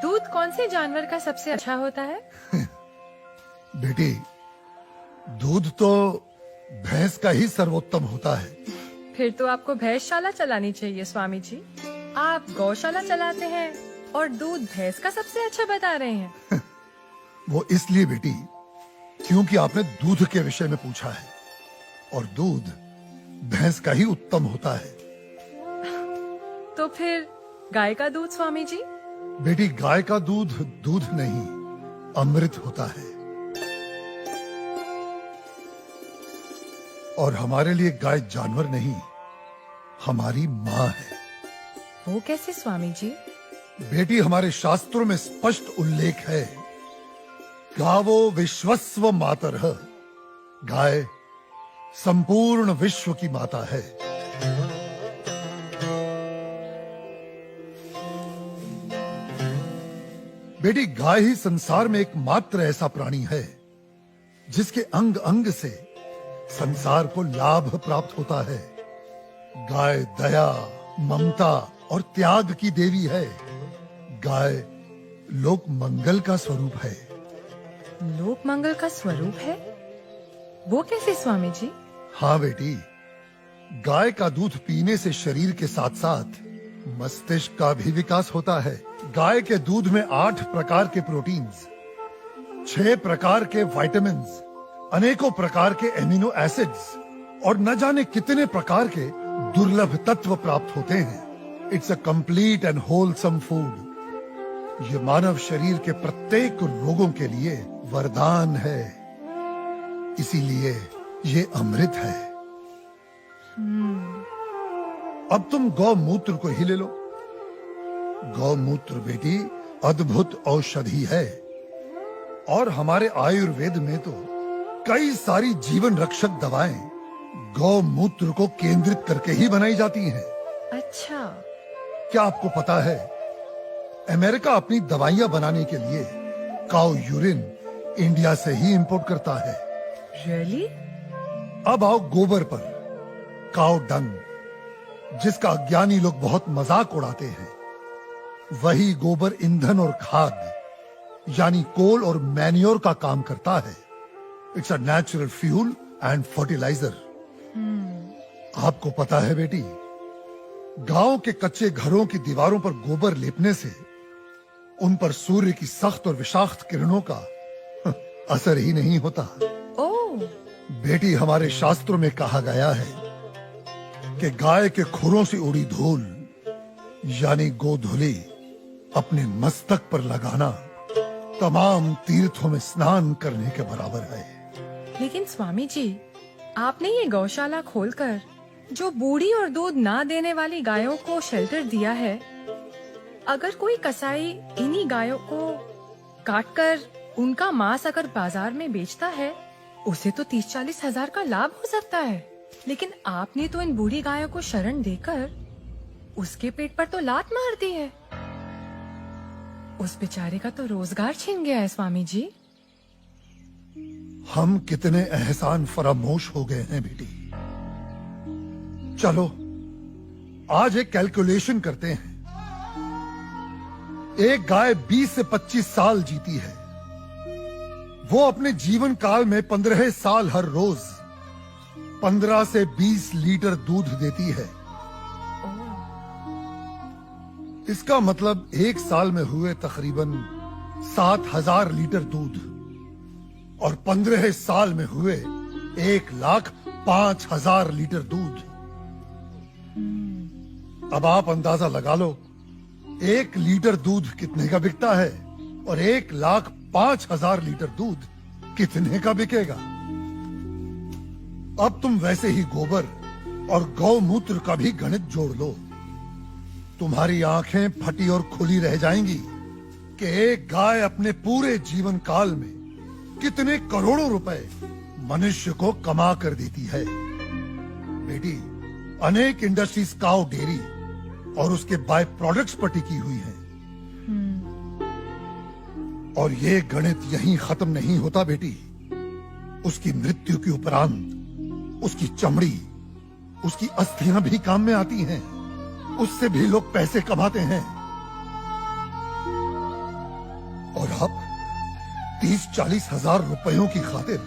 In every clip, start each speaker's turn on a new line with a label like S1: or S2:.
S1: दूध कौन से जानवर का सबसे अच्छा होता है?
S2: बेटी, दूध तो भैंस का ही सर्वोत्तम होता है।
S1: फिर तो आपको भैंसशाला चलानी चाहिए स्वामी जी। आप गौशाला चलाते हैं और दूध भैंस का सबसे अच्छा बता रहे हैं।
S2: वो इसलिए बेटी, क्योंकि आपने दूध के विषय में पूछा है और दूध भैंस का ही उत्तम होता है।
S1: तो फिर गाय का दूध स्वामी जी?
S2: बेटी, गाय का दूध दूध नहीं, अमृत होता है। और हमारे लिए गाय जानवर नहीं, हमारी माँ है।
S1: वो कैसे स्वामी जी?
S2: बेटी, हमारे शास्त्रों में स्पष्ट उल्लेख है, गावो विश्वस्व मातरः, गाय संपूर्ण विश्व की माता है। बेटी, गाय ही संसार में एकमात्र ऐसा प्राणी है जिसके अंग अंग से संसार को लाभ प्राप्त होता है। गाय दया, ममता और त्याग की देवी है। गाय लोक मंगल का स्वरूप है।
S1: लोक मंगल का स्वरूप है? वो कैसे स्वामी जी?
S2: हाँ बेटी, गाय का दूध पीने से शरीर के साथ साथ मस्तिष्क का भी विकास होता है। गाय के दूध में 8 प्रकार के प्रोटीन्स, 6 प्रकार के विटामिन्स, अनेकों प्रकार के एमिनो एसिड्स और न जाने कितने प्रकार के दुर्लभ तत्व प्राप्त होते हैं। It's a complete and wholesome food. ये मानव शरीर के प्रत्येक रोगों के लिए वरदान है, इसीलिए ये अमृत है। अब तुम गौमूत्र को ही ले लो। गौमूत्र बेटी अद्भुत औषधि है और हमारे आयुर्वेद में तो कई सारी जीवन रक्षक दवाएं गौमूत्र को केंद्रित करके ही बनाई जाती हैं।
S1: अच्छा।
S2: क्या आपको पता है, अमेरिका अपनी दवाइयां बनाने के लिए काऊ यूरिन इंडिया से ही इंपोर्ट करता है।
S1: रियली?
S2: अब आओ गोबर पर। काऊ डंग, जिसका अज्ञानी लोग बहुत मजाक उड़ाते हैं, वही गोबर ईंधन और खाद यानी कोल और मैन्योर का काम करता है। It's a natural fuel and fertiliser. आपको पता है बेटी, गांव के कच्चे घरों की दीवारों पर गोबर लेपने से उन पर सूर्य की सख्त और विषाक्त किरणों का असर ही नहीं होता।
S1: ओह।
S2: बेटी, हमारे शास्त्रों में कहा गया है कि गाय के खुरों से उड़ी धूल यानी गोधूली अपने मस्तक पर लगाना तमाम तीर्थों में स्नान करने के बराबर है।
S1: लेकिन स्वामी जी, आपने ये गौशाला खोलकर जो बूढ़ी और दूध ना देने वाली गायों को शेल्टर दिया है, अगर कोई कसाई इन्हीं गायों को काटकर उनका मांस अगर बाजार में बेचता है, उसे तो 30-40 हजार का लाभ हो सकता है। लेकिन आपने तो इन बूढ़ी गायों को शरण देकर उसके पेट पर तो लात मार दी है। उस बेचारे का तो रोजगार छिन गया है स्वामी जी।
S2: हम कितने एहसान फरामोश हो गए हैं बेटी। चलो आज एक कैलकुलेशन करते हैं। एक गाय 20 से 25 साल जीती है। वो अपने जीवन काल में 15 साल हर रोज 15 से 20 लीटर दूध देती है। इसका मतलब एक साल में हुए तकरीबन 7,000 लीटर दूध और 15 साल में हुए 1,05,000 लीटर दूध। अब आप अंदाजा लगा लो, 1 लीटर दूध कितने का बिकता है और 1,05,000 लीटर दूध कितने का बिकेगा। अब तुम वैसे ही गोबर और गौमूत्र का भी गणित जोड़ लो। तुम्हारी आंखें फटी और खुली रह जाएंगी कि एक गाय अपने पूरे जीवन काल में कितने करोड़ों रुपए मनुष्य को कमा कर देती है। बेटी, अनेक इंडस्ट्रीज काऊ डेयरी और उसके बाय प्रोडक्ट्स पर टिकी हुई हैं। और ये गणित यहीं खत्म नहीं होता बेटी। उसकी मृत्यु के उपरांत उसकी चमड़ी, उसकी अस्थियां भी काम में आती हैं। उससे भी लोग पैसे कमाते हैं। आप 30-40 हजार रुपयों की खातिर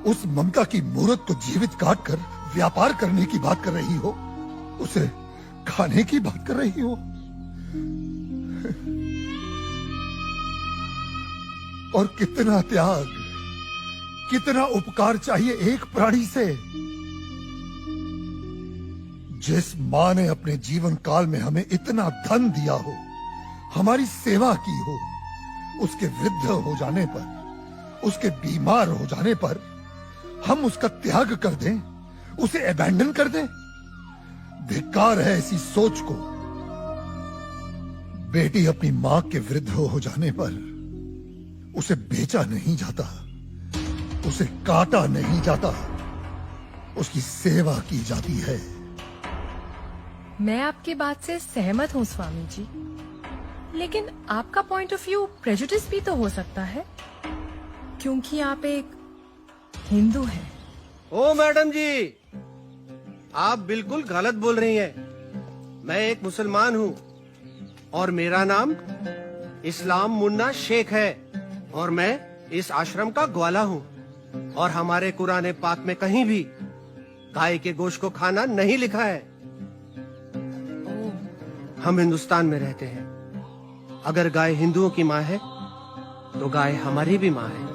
S2: उस ममता की मूर्त को जीवित काट कर व्यापार करने की बात कर रही हो, उसे खाने की बात कर रही हो। और कितना त्याग, कितना उपकार चाहिए एक प्राणी से। जिस मां ने अपने जीवन काल में हमें इतना धन दिया हो, हमारी सेवा की हो, उसके वृद्ध हो जाने पर, उसके बीमार हो जाने पर हम उसका त्याग कर दें, उसे अबैंडन कर दें। धिक्कार है ऐसी सोच को। बेटी अपनी मां के वृद्ध हो जाने पर उसे बेचा नहीं जाता, उसे काटा नहीं जाता, उसकी सेवा की जाती है।
S1: मैं आपकी बात से सहमत हूँ स्वामी जी, लेकिन आपका पॉइंट ऑफ व्यू प्रेजुडिस भी तो हो सकता है, क्योंकि आप एक हिंदू हैं।
S3: ओ मैडम जी, आप बिल्कुल गलत बोल रही हैं। मैं एक मुसलमान हूँ और मेरा नाम इस्लाम मुन्ना शेख है और मैं इस आश्रम का ग्वाला हूँ। और हमारे कुरान पाक में कहीं भी गाय के गोश्त को खाना नहीं लिखा है। हम हिंदुस्तान में रहते हैं। अगर गाय हिंदुओं की माँ है तो गाय हमारी भी माँ है।